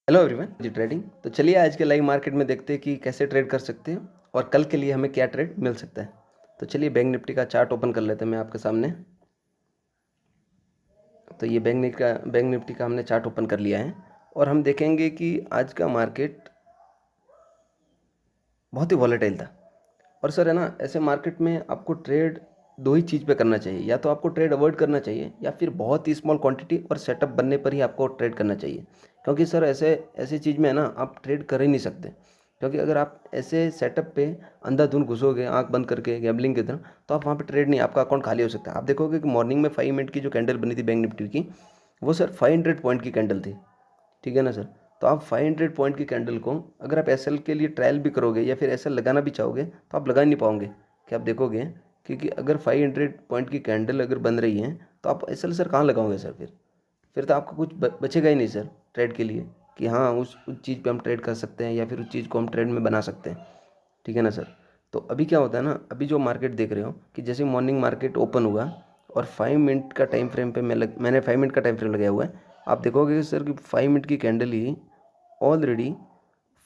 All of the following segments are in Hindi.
हेलो एवरीवन जी ट्रेडिंग। तो चलिए आज के लाइव मार्केट में देखते हैं कि कैसे ट्रेड कर सकते हैं और कल के लिए हमें क्या ट्रेड मिल सकता है। तो चलिए बैंक निफ्टी का चार्ट ओपन कर लेते हैं मैं आपके सामने। तो ये बैंक निफ्टी का हमने चार्ट ओपन कर लिया है और हम देखेंगे कि आज का मार्केट बहुत ही वॉलेटाइल था। और सर है ना, ऐसे मार्केट में आपको ट्रेड दो ही चीज़ पे करना चाहिए, या तो आपको ट्रेड अवॉइड करना चाहिए या फिर बहुत ही स्मॉल क्वांटिटी और सेटअप बनने पर ही आपको ट्रेड करना चाहिए। क्योंकि सर ऐसे ऐसी चीज़ में है ना, आप ट्रेड कर ही नहीं सकते। क्योंकि अगर आप ऐसे सेटअप पे अंधाधुंध घुसोगे आंख बंद करके गैम्बलिंग की तरह, तो आप वहाँ पे ट्रेड नहीं, आपका अकाउंट खाली हो सकता है। आप देखोगे कि मॉर्निंग में 5 मिनट की जो कैंडल बनी थी बैंक निफ्टी की, वो सर 500 पॉइंट की कैंडल थी। ठीक है ना सर। तो आप 500 पॉइंट की कैंडल को अगर आप एसएल के लिए ट्रायल भी करोगे या फिर एसएल लगाना भी चाहोगे तो आप लगा नहीं पाओगे। कि आप देखोगे क्योंकि अगर 500 पॉइंट की कैंडल अगर बन रही है तो आप एसएल सर कहाँ लगाओगे सर? फिर तो आपका कुछ बचेगा ही नहीं सर ट्रेड के लिए, कि हाँ उस चीज़ पे हम ट्रेड कर सकते हैं या फिर उस चीज़ को हम ट्रेड में बना सकते हैं। ठीक है ना सर। तो अभी क्या होता है ना, अभी जो मार्केट देख रहे हो कि जैसे मॉर्निंग मार्केट ओपन हुआ और 5 मिनट का टाइम फ्रेम पे मैंने 5 मिनट का टाइम फ्रेम लगाया हुआ है। आप देखोगे कि सर कि 5 मिनट की कैंडल ही ऑलरेडी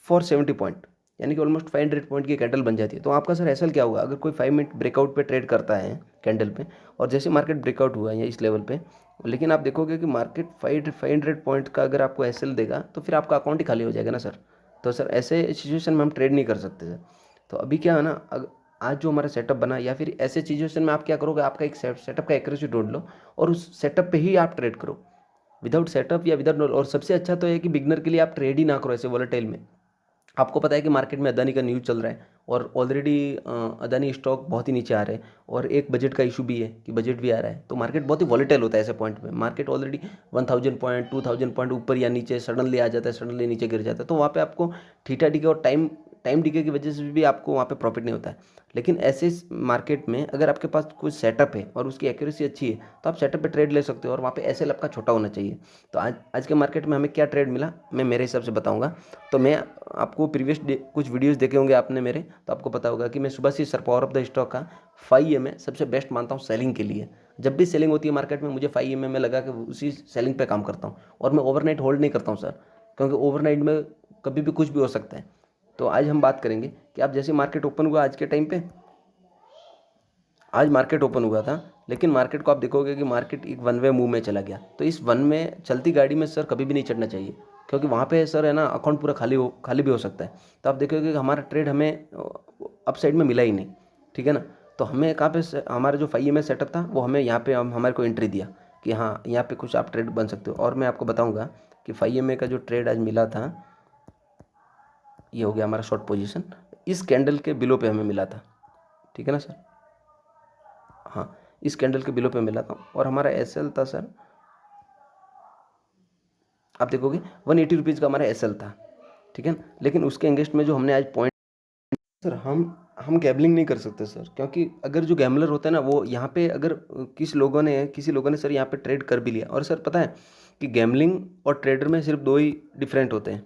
470 पॉइंट, यानी कि ऑलमोस्ट 500 पॉइंट की कैंडल बन जाती है। तो आपका सर ऐसा क्या होगा अगर कोई 5 मिनट ब्रेकआउट पे ट्रेड करता है कैंडल पे, और जैसे मार्केट ब्रेकआउट हुआ है इस लेवल पे, लेकिन आप देखोगे कि मार्केट 500 पॉइंट का अगर आपको एसएल देगा तो फिर आपका अकाउंट ही खाली हो जाएगा ना सर। तो सर ऐसे सिचुएशन में हम ट्रेड नहीं कर सकते सर। तो अभी क्या है ना, आज जो हमारा सेटअप बना, या फिर ऐसे सिचुएशन में आप क्या करोगे, आपका एक सेटअप का एक्यूरेसी ढूंढ लो और उस सेटअप पे ही आप ट्रेड करो, विदाउट सेटअप या विदाउट। और सबसे अच्छा तो है कि बिगनर के लिए आप ट्रेड ही ना करो ऐसे वॉलेटाइल में। आपको पता है कि मार्केट में अदानी का न्यूज़ चल रहा है और ऑलरेडी अदानी स्टॉक बहुत ही नीचे आ रहे हैं, और एक बजट का इशू भी है कि बजट भी आ रहा है। तो मार्केट बहुत ही वॉलेटाइल होता है ऐसे पॉइंट पे। मार्केट ऑलरेडी 1000 पॉइंट 2000 पॉइंट ऊपर या नीचे सडनली आ जाता है, सडनली नीचे गिर जाता है। तो वहाँ पे आपको थीटा डीके और टाइम टाइम डीके की वजह से भी आपको वहाँ पे प्रॉफिट नहीं होता है। लेकिन ऐसे मार्केट में अगर आपके पास कुछ सेटअप है और उसकी एक्यूरेसी अच्छी है तो आप सेटअप पे ट्रेड ले सकते हो, और वहाँ पे एसएल आपका छोटा होना चाहिए। तो आज आज के मार्केट में हमें क्या ट्रेड मिला मैं मेरे हिसाब से बताऊँगा। तो मैं आपको प्रीवियस कुछ वीडियोस देखे होंगे आपने मेरे, तो आपको पता होगा कि मैं सुबह से sir power of the stock का 5 में सबसे बेस्ट मानता हूँ सेलिंग के लिए। जब भी सेलिंग होती है मार्केट में मुझे 5 में लगा कि उसी सेलिंग पे काम करता हूँ, और मैं ओवरनाइट होल्ड नहीं करता हूँ सर, क्योंकि ओवरनाइट में कभी भी कुछ भी हो सकता है। तो आज हम बात करेंगे कि आप जैसे मार्केट ओपन हुआ आज के टाइम पे, आज मार्केट ओपन हुआ था, लेकिन मार्केट को आप देखोगे कि मार्केट एक वन वे मूव में चला गया। तो इस वन में चलती गाड़ी में सर कभी भी नहीं चढ़ना चाहिए, क्योंकि वहाँ पे सर है ना अकाउंट पूरा खाली भी हो सकता है। तो आप देखोगे कि हमारा ट्रेड हमें अप साइड में मिला ही नहीं। ठीक है ना। तो हमें कहाँ पे हमारा जो 5 में सेटअप था वो हमें यहाँ पे हमारे को एंट्री दिया कि हाँ यहाँ पे कुछ आप ट्रेड बन सकते हो। और मैं आपको बताऊँगा कि 5 का जो ट्रेड आज मिला था, ये हो गया हमारा शॉर्ट पोजिशन, इस कैंडल के बिलो पे हमें मिला था। ठीक है ना सर। हाँ, इस कैंडल के बिलो पे मिला था और हमारा एसएल था सर, आप देखोगे 180 रुपीज़ का हमारा एसएल था। ठीक है ना। लेकिन उसके अगेंस्ट में जो हमने आज पॉइंट, सर हम गैम्बलिंग नहीं कर सकते सर, क्योंकि अगर जो गैम्बलर होता है ना वो यहाँ पे अगर किसी लोगों ने सर यहाँ पे ट्रेड कर भी लिया। और सर पता है कि गैम्बलिंग और ट्रेडर में सिर्फ दो ही डिफरेंट होते हैं,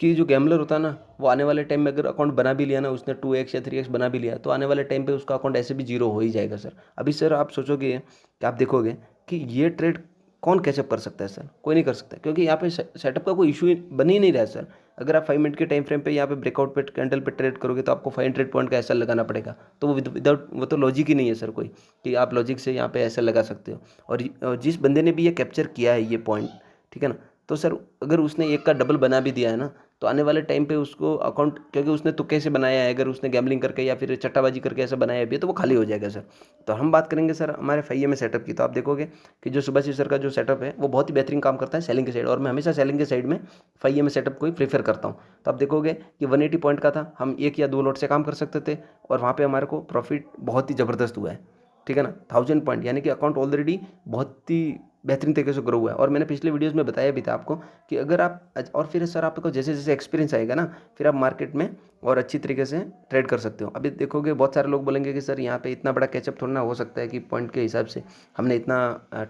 कि जो गैम्बलर होता है ना वो आने वाले टाइम में अगर अकाउंट बना भी लिया ना, उसने 2x या 3x बना भी लिया, तो आने वाले टाइम पे उसका अकाउंट ऐसे भी जीरो हो ही जाएगा सर। अभी सर आप सोचोगे कि आप देखोगे कि ये ट्रेड कौन कैचअप कर सकता है सर? कोई नहीं कर सकता, क्योंकि यहाँ पे सेटअप का कोई इशू बन ही नहीं रहा है सर। अगर आप 5 मिनट के टाइम फ्रेम पे यहाँ पे ब्रेकआउट पे कैंडल पे ट्रेड करोगे तो आपको 500 पॉइंट का ऐसा लगाना पड़ेगा। तो वो विदाउट वो तो लॉजिक ही नहीं है सर कोई, कि आप लॉजिक से यहाँ पे ऐसा लगा सकते हो। और जिस बंदे ने भी ये कैप्चर किया है ये पॉइंट, ठीक है ना, तो सर अगर उसने एक का डबल बना भी दिया है ना, तो आने वाले टाइम पे उसको अकाउंट, क्योंकि उसने तुक्के से बनाया है, अगर उसने गैम्बलिंग करके या फिर चट्टाबाजी करके ऐसा बनाया भी है तो वो खाली हो जाएगा सर। तो हम बात करेंगे सर हमारे 5 सेटअप की। तो आप देखोगे कि जो सुभाष सर का जो सेटअप है वो बहुत ही बेहतरीन काम करता है सेलिंग के साइड, और मैं हमेशा सेलिंग के साइड में 5 सेटअप को ही प्रीफर करता हूँ। तो आप देखोगे कि 180 पॉइंट का था, हम एक या दो लॉट से काम कर सकते थे, और वहाँ पर हमारे को प्रॉफिट बहुत ही ज़बरदस्त हुआ है। ठीक है ना। 1000 पॉइंट, यानी कि अकाउंट ऑलरेडी बहुत ही बेहतरीन तरीके से ग्रो हुआ है। और मैंने पिछले वीडियोस में बताया भी था आपको कि अगर आप, और फिर सर आपको जैसे जैसे एक्सपीरियंस आएगा ना, फिर आप मार्केट में और अच्छी तरीके से ट्रेड कर सकते हो। अभी देखोगे बहुत सारे लोग बोलेंगे कि सर यहाँ पे इतना बड़ा कैचअप थोड़ा ना हो सकता है कि पॉइंट के हिसाब से हमने इतना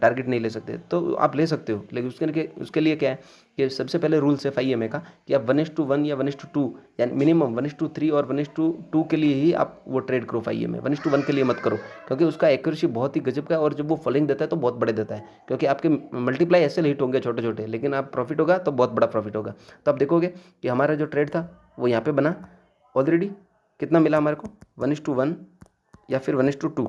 टारगेट नहीं ले सकते। तो आप ले सकते हो, लेकिन उसके लिए क्या है कि सबसे पहले रूल्स है 5 MA का कि आप 1:1 या 1:2 यानी मिनिमम 1:3 और 1:2 के लिए ही आप वो ट्रेड करो। 5 MA 1:1 के लिए मत करो, क्योंकि उसका एक्यूरेसी बहुत ही गजब का है और जब वो फॉलिंग देता है तो बहुत बड़े देता है, क्योंकि आपके मल्टीप्लाई ऐसे हिट होंगे छोटे छोटे, लेकिन आप प्रॉफिट होगा तो बहुत बड़ा प्रॉफिट होगा। तो आप देखोगे कि हमारा जो ट्रेड था वो यहाँ पे बना ऑलरेडी, कितना मिला हमारे को 1:1 या फिर 1:2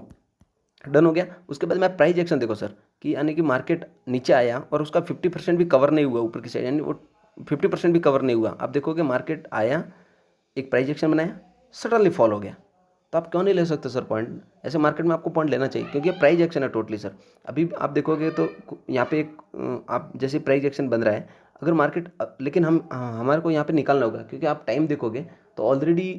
डन हो गया। उसके बाद में प्राइस एक्शन देखो सर कि यानी कि मार्केट नीचे आया और उसका 50% भी कवर नहीं हुआ ऊपर की साइड, यानी वो 50% भी कवर नहीं हुआ। आप देखोगे मार्केट आया, एक प्राइस एक्शन बनाया, सडनली फॉल हो गया, तो आप क्यों नहीं ले सकते सर पॉइंट? ऐसे मार्केट में आपको पॉइंट लेना चाहिए, क्योंकि ये प्राइस एक्शन है टोटली सर। अभी आप देखोगे तो यहाँ पे एक आप जैसे प्राइस एक्शन बन रहा है, अगर मार्केट लेकिन हमारे को यहाँ पे निकालना होगा, क्योंकि आप टाइम देखोगे तो ऑलरेडी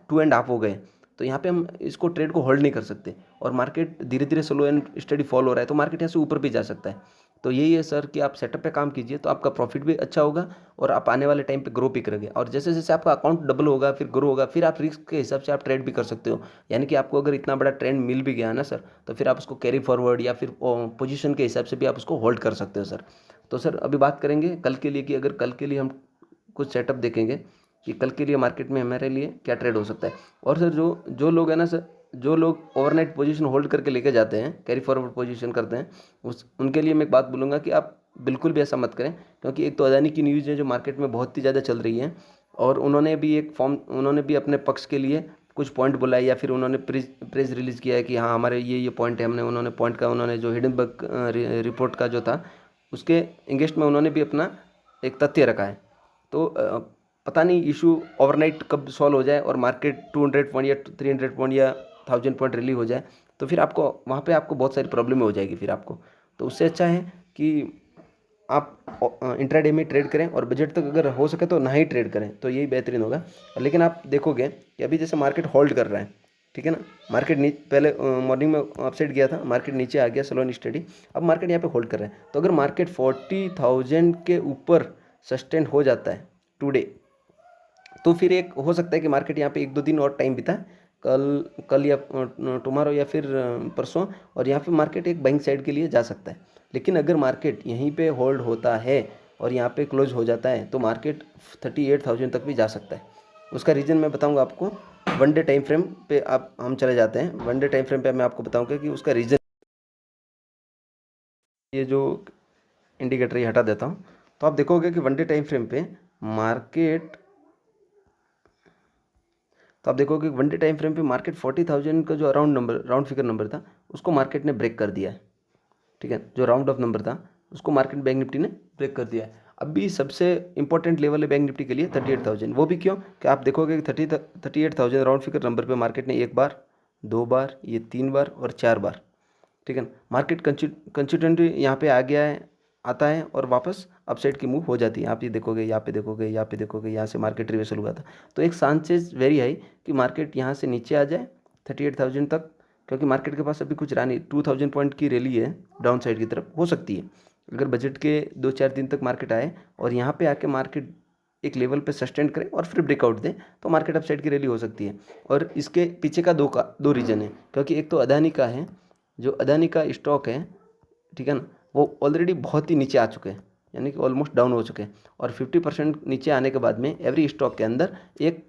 2.5 हो गए, तो यहाँ पे हम इसको ट्रेड को होल्ड नहीं कर सकते और मार्केट धीरे धीरे स्लो एंड स्टडी फॉल हो रहा है, तो मार्केट यहाँ से ऊपर भी जा सकता है। तो यही है सर कि आप सेटअप पे काम कीजिए तो आपका प्रॉफिट भी अच्छा होगा और आप आने वाले टाइम पे ग्रो भी करोगे, और जैसे जैसे आपका अकाउंट डबल होगा फिर ग्रो होगा, फिर आप रिस्क के हिसाब से आप ट्रेड भी कर सकते हो। यानी कि आपको अगर इतना बड़ा ट्रेंड मिल भी गया ना सर, तो फिर आप उसको कैरी फॉरवर्ड या फिर पोजीशन के हिसाब से भी आप उसको होल्ड कर सकते हो सर। तो सर अभी बात करेंगे कल के लिए कि अगर कल के लिए हम कुछ सेटअप देखेंगे कि कल के लिए मार्केट में हमारे लिए क्या ट्रेड हो सकता है। और सर जो जो लोग है ना सर, जो लोग ओवरनाइट पोजीशन होल्ड करके लेके जाते हैं, कैरी फॉरवर्ड पोजीशन करते हैं, उनके लिए मैं एक बात बोलूँगा कि आप बिल्कुल भी ऐसा मत करें, क्योंकि एक तो अदानी की न्यूज़ है जो मार्केट में बहुत ही ज़्यादा चल रही है, और उन्होंने भी अपने पक्ष के लिए कुछ पॉइंट बोला है, या फिर उन्होंने प्रेस रिलीज़ किया है कि हाँ हमारे ये पॉइंट है। उन्होंने पॉइंट का उन्होंने जो हिडनबर्ग रिपोर्ट का जो था उसके इंगेस्ट में उन्होंने भी अपना एक तथ्य रखा है। तो पता नहीं इशू ओवरनाइट कब सॉल्व हो जाए और मार्केट 200 पॉइंट या 300 पॉइंट या 1000 पॉइंट रिलीव हो जाए, तो फिर आपको वहाँ पे आपको बहुत सारी प्रॉब्लम हो जाएगी फिर आपको। तो उससे अच्छा है कि आप इंट्राडे में ट्रेड करें और बजट तक अगर हो सके तो ना ही ट्रेड करें, तो यही बेहतरीन होगा। लेकिन आप देखोगे कि अभी जैसे मार्केट होल्ड कर रहा है, ठीक है ना, मार्केट पहले मॉर्निंग में अपसाइड गया था, मार्केट नीचे आ गया स्लो एंड स्टडी, अब मार्केट यहाँ पे होल्ड कर रहा है। तो अगर मार्केट 40,000 के ऊपर सस्टेन हो जाता है टुडे, तो फिर एक हो सकता है कि मार्केट यहाँ पे 1-2 दिन और टाइम बिता, कल या टुमारो या फिर परसों, और यहाँ पे मार्केट एक बाइंग साइड के लिए जा सकता है। लेकिन अगर मार्केट यहीं पे होल्ड होता है और यहाँ पे क्लोज हो जाता है तो मार्केट 38,000 तक भी जा सकता है। उसका रीज़न मैं बताऊँगा आपको, वन डे टाइम फ्रेम पे आप हम चले जाते हैं। वन डे टाइम फ्रेम पे मैं आपको बताऊँगा कि उसका रीज़न, ये जो इंडिकेटर ये हटा देता हूँ, तो आप देखोगे कि वन डे टाइम फ्रेम पे मार्केट, तो आप देखोगे वन डे टाइम फ्रेम पे मार्केट 40,000 का जो राउंड फिगर नंबर था उसको मार्केट ने ब्रेक कर दिया है, ठीक है। जो राउंड ऑफ नंबर था उसको मार्केट बैंक निफ्टी ने ब्रेक कर दिया है। अभी सबसे इंपॉर्टेंट लेवल है बैंक निफ्टी के लिए 38,000। वो भी क्यों कि आप देखोगे कि 38,000 राउंड फिगर नंबर पे मार्केट ने एक बार, 2 बार, ये 3 बार और 4 बार, ठीक है ना, मार्केट कंसिस्टेंटली यहाँ पे आ गया है, आता है और वापस अपसाइड की मूव हो जाती है। आप ये देखोगे, यहाँ पे देखोगे, यहाँ पे देखोगे, यहाँ से मार्केट रिवर्सल हुआ था। तो एक चांसेस वेरी हाई कि मार्केट यहाँ से नीचे आ जाए 38,000 तक, क्योंकि मार्केट के पास अभी कुछ रहा नहीं। 2,000 पॉइंट की रैली है डाउन साइड की तरफ, हो सकती है अगर बजट के 2-4 दिन तक मार्केट आए और यहाँ पे आके मार्केट एक लेवल पे सस्टेन करे और फिर ब्रेकआउट दे, तो मार्केट अपसाइड की रैली हो सकती है। और इसके पीछे का दो रीज़न है, क्योंकि एक तो अदानी का है, जो अदानी का स्टॉक है, ठीक है ना, वो ऑलरेडी बहुत ही नीचे आ चुके हैं, यानी कि ऑलमोस्ट डाउन हो चुके हैं। और 50% नीचे आने के बाद में एवरी स्टॉक के अंदर एक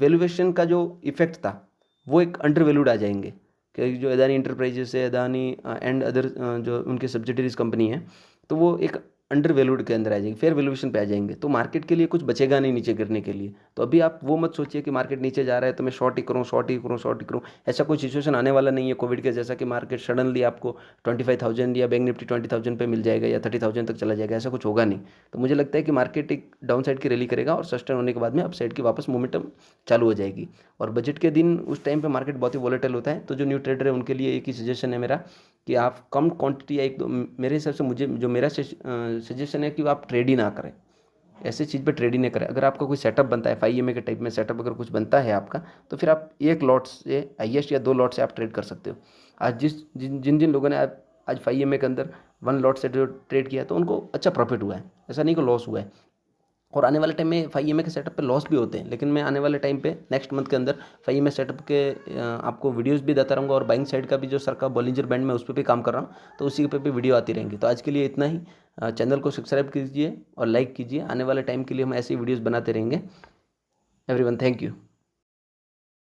वैल्यूएशन का जो इफेक्ट था वो एक अंडर वैल्यूड आ जाएंगे, क्योंकि जो अदानी इंटरप्राइजेस है, अदानी एंड अदर जो उनके सब्सिडरीज कंपनी है, तो वो एक अंडर वैल्यूड के अंदर आ जाएंगे, फेयर वैल्यूएशन पे आ जाएंगे, तो मार्केट के लिए कुछ बचेगा नहीं नीचे गिरने के लिए। तो अभी आप वो मत सोचिए कि मार्केट नीचे जा रहा है तो मैं शॉर्ट ही करूँ, शॉर्ट ही करूँ, शॉर्ट ही करूँ। ऐसा कोई सिचुएशन आने वाला नहीं है कोविड के जैसा कि मार्केट सडनली आपको 25,000 या बैंक निफ्टी 20,000 पे मिल जाएगा या 30,000 तक चला जाएगा, ऐसा कुछ होगा नहीं। तो मुझे लगता है कि मार्केट एक डाउन साइड की रैली करेगा और सस्टेन होने के बाद में अप साइड की वापस मोमेंटम चालू हो जाएगी। और बजट के दिन उस टाइम पे मार्केट बहुत ही वॉलेटाइल होता है, तो जो न्यू ट्रेडर है उनके लिए एक ही सजेशन है मेरा कि आप कम क्वांटिटी या एक दो, मेरे हिसाब से मुझे जो मेरा सजेशन है कि आप ट्रेड ही ना करें, ऐसे चीज़ पे ट्रेड ही नहीं करें। अगर आपका कोई सेटअप बनता है 5 MA के टाइप में सेटअप अगर कुछ बनता है आपका, तो फिर आप एक लॉट से हाईएस्ट या 2 लॉट से आप ट्रेड कर सकते हो। आज जिन जिन लोगों ने आज 5 MA के अंदर 1 लॉट से जो ट्रेड किया तो उनको अच्छा प्रॉफिट हुआ है, ऐसा नहीं कि लॉस हुआ है। और आने वाले टाइम में 5 EMA के सेटअप पे लॉस भी होते हैं, लेकिन मैं आने वाले टाइम पे नेक्स्ट मंथ के अंदर 5 EMA सेटअप के आपको वीडियोस भी देता रहूँगा, और बाइंग साइड का भी जो सर का बॉलिंजर बैंड में उस पर भी काम कर रहा हूँ, तो उसी पे भी वीडियो आती रहेंगी। तो आज के लिए इतना ही। चैनल को सब्सक्राइब कीजिए और लाइक कीजिए। आने वाले टाइम के लिए हम ऐसी वीडियोज़ बनाते रहेंगे। Everyone, thank you.